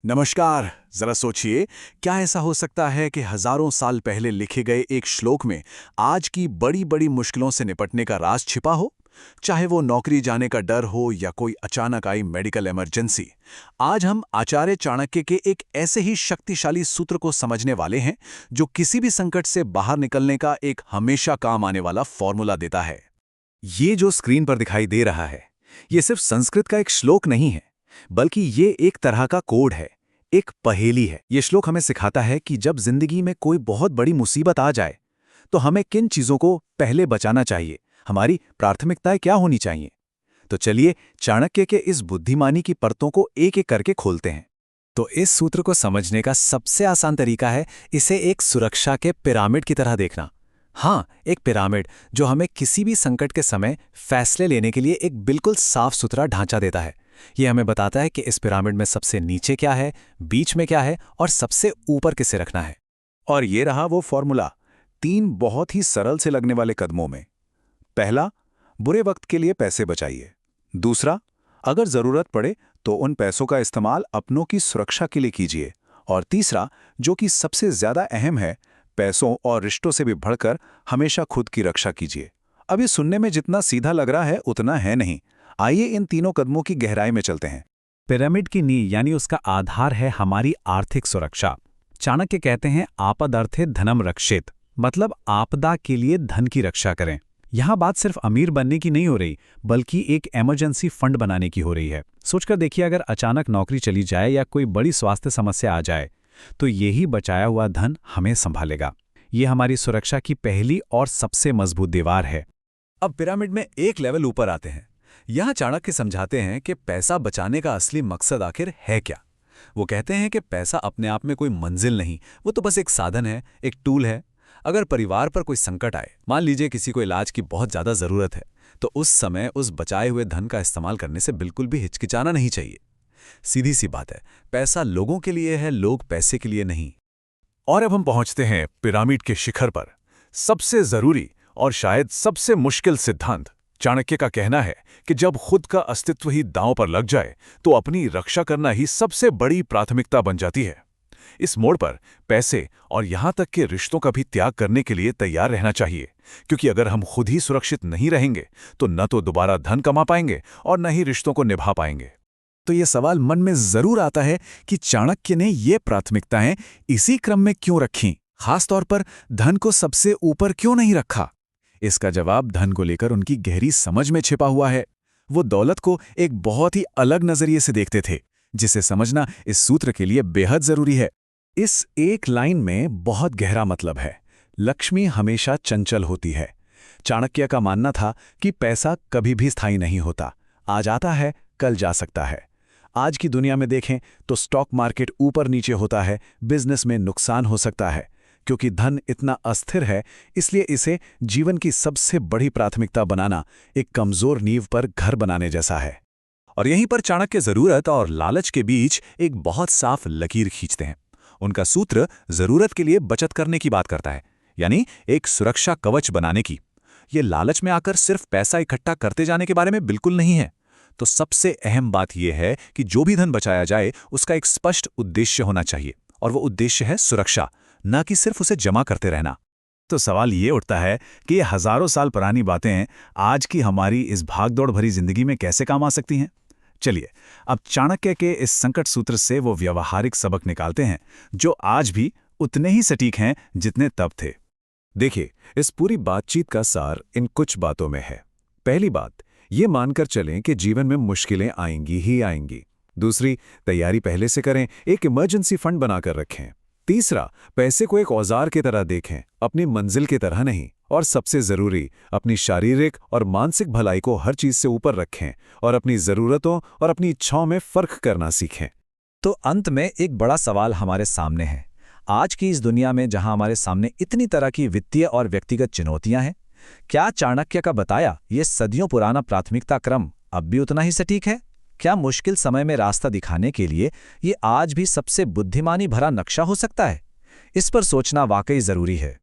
नमस्कार। जरा सोचिए, क्या ऐसा हो सकता है कि हजारों साल पहले लिखे गए एक श्लोक में आज की बड़ी बड़ी मुश्किलों से निपटने का राज छिपा हो? चाहे वो नौकरी जाने का डर हो या कोई अचानक आई मेडिकल इमरजेंसी। आज हम आचार्य चाणक्य के एक ऐसे ही शक्तिशाली सूत्र को समझने वाले हैं जो किसी भी संकट से बाहर निकलने का एक हमेशा काम आने वाला फॉर्मूला देता है। ये जो स्क्रीन पर दिखाई दे रहा है, ये सिर्फ संस्कृत का एक श्लोक नहीं है, बल्कि ये एक तरह का कोड है, एक पहेली है। ये श्लोक हमें सिखाता है कि जब जिंदगी में कोई बहुत बड़ी मुसीबत आ जाए तो हमें किन चीजों को पहले बचाना चाहिए, हमारी प्राथमिकताएं क्या होनी चाहिए। तो चलिए चाणक्य के इस बुद्धिमानी की परतों को एक एक करके खोलते हैं। तो इस सूत्र को समझने का सबसे आसान तरीका है इसे एक सुरक्षा के पिरामिड की तरह देखना। हाँ, एक पिरामिड जो हमें किसी भी संकट के समय फैसले लेने के लिए एक बिल्कुल साफ सुथरा ढांचा देता है। ये हमें बताता है कि इस पिरामिड में सबसे नीचे क्या है, बीच में क्या है और सबसे ऊपर किसे रखना है। और ये रहा वो फॉर्मूला, 3 बहुत ही सरल से लगने वाले कदमों में। पहला, बुरे वक्त के लिए पैसे बचाइए। दूसरा, अगर जरूरत पड़े तो उन पैसों का इस्तेमाल अपनों की सुरक्षा के लिए कीजिए। और तीसरा, जो कि सबसे ज्यादा अहम है, पैसों और रिश्तों से भी बढ़कर हमेशा खुद की रक्षा कीजिए। अब ये सुनने में जितना सीधा लग रहा है उतना है नहीं। आइए इन तीनों कदमों की गहराई में चलते हैं। पिरामिड की नींव यानी उसका आधार है हमारी आर्थिक सुरक्षा। चाणक्य कहते हैं आपदर्थे धनम रक्षेत, मतलब आपदा के लिए धन की रक्षा करें। यहाँ बात सिर्फ अमीर बनने की नहीं हो रही, बल्कि एक इमरजेंसी फंड बनाने की हो रही है। सोचकर देखिए, अगर अचानक नौकरी चली जाए या कोई बड़ी स्वास्थ्य समस्या आ जाए तो यही बचाया हुआ धन हमें संभालेगा। ये हमारी सुरक्षा की पहली और सबसे मजबूत दीवार है। अब पिरामिड में एक लेवल ऊपर आते हैं। यहाँ चाणक्य समझाते हैं कि पैसा बचाने का असली मकसद आखिर है क्या। वो कहते हैं कि पैसा अपने आप में कोई मंजिल नहीं, वो तो बस एक साधन है, एक टूल है। अगर परिवार पर कोई संकट आए, मान लीजिए किसी को इलाज की बहुत ज़्यादा ज़रूरत है, तो उस समय उस बचाए हुए धन का इस्तेमाल करने से बिल्कुल भी हिचकिचाना नहीं चाहिए। सीधी सी बात है, पैसा लोगों के लिए है, लोग पैसे के लिए नहीं। और अब हम पहुंचते हैं पिरामिड के शिखर पर। सबसे जरूरी और शायद सबसे मुश्किल सिद्धांत। चाणक्य का कहना है कि जब खुद का अस्तित्व ही दांव पर लग जाए तो अपनी रक्षा करना ही सबसे बड़ी प्राथमिकता बन जाती है। इस मोड़ पर पैसे और यहां तक के रिश्तों का भी त्याग करने के लिए तैयार रहना चाहिए, क्योंकि अगर हम खुद ही सुरक्षित नहीं रहेंगे तो न तो दोबारा धन कमा पाएंगे और न ही रिश्तों को निभा पाएंगे। तो ये सवाल मन में जरूर आता है कि चाणक्य ने ये प्राथमिकताएं इसी क्रम में क्यों रखीं, खासतौर पर धन को सबसे ऊपर क्यों नहीं रखा। इसका जवाब धन को लेकर उनकी गहरी समझ में छिपा हुआ है। वो दौलत को एक बहुत ही अलग नजरिए से देखते थे, जिसे समझना इस सूत्र के लिए बेहद जरूरी है। इस एक लाइन में बहुत गहरा मतलब है। लक्ष्मी हमेशा चंचल होती है। चाणक्य का मानना था कि पैसा कभी भी स्थायी नहीं होता, आज आता है कल जा सकता है। आज की दुनिया में देखें तो स्टॉक मार्केट ऊपर नीचे होता है, बिजनेस में नुकसान हो सकता है। क्योंकि धन इतना अस्थिर है, इसलिए इसे जीवन की सबसे बड़ी प्राथमिकता बनाना एक कमजोर नींव पर घर बनाने जैसा है। और यहीं पर चाणक्य जरूरत और लालच के बीच एक बहुत साफ लकीर खींचते हैं। उनका सूत्र जरूरत के लिए बचत करने की बात करता है, यानी एक सुरक्षा कवच बनाने की। ये लालच में आकर सिर्फ पैसा इकट्ठा करते जाने के बारे में बिल्कुल नहीं है। तो सबसे अहम बात यह है कि जो भी धन बचाया जाए उसका एक स्पष्ट उद्देश्य होना चाहिए, और वो उद्देश्य है सुरक्षा, न कि सिर्फ उसे जमा करते रहना। तो सवाल ये उठता है कि ये हजारों साल पुरानी बातें आज की हमारी इस भागदौड़ भरी जिंदगी में कैसे काम आ सकती हैं। चलिए अब चाणक्य के इस संकट सूत्र से वो व्यावहारिक सबक निकालते हैं जो आज भी उतने ही सटीक हैं जितने तब थे। देखिए, इस पूरी बातचीत का सार इन कुछ बातों में है। पहली बात, ये मानकर चलें कि जीवन में मुश्किलें आएंगी ही आएंगी। दूसरी, तैयारी पहले से करें, एक इमरजेंसी फंड बनाकर रखें। तीसरा, पैसे को एक औजार की तरह देखें, अपनी मंजिल की तरह नहीं। और सबसे जरूरी, अपनी शारीरिक और मानसिक भलाई को हर चीज से ऊपर रखें और अपनी जरूरतों और अपनी इच्छाओं में फर्क करना सीखें। तो अंत में एक बड़ा सवाल हमारे सामने है। आज की इस दुनिया में जहां हमारे सामने इतनी तरह की वित्तीय और व्यक्तिगत चुनौतियां हैं, क्या चाणक्य का बताया ये सदियों पुराना प्राथमिकता क्रम अब भी उतना ही सटीक है? क्या मुश्किल समय में रास्ता दिखाने के लिए ये आज भी सबसे बुद्धिमानी भरा नक्शा हो सकता है? इस पर सोचना वाकई जरूरी है।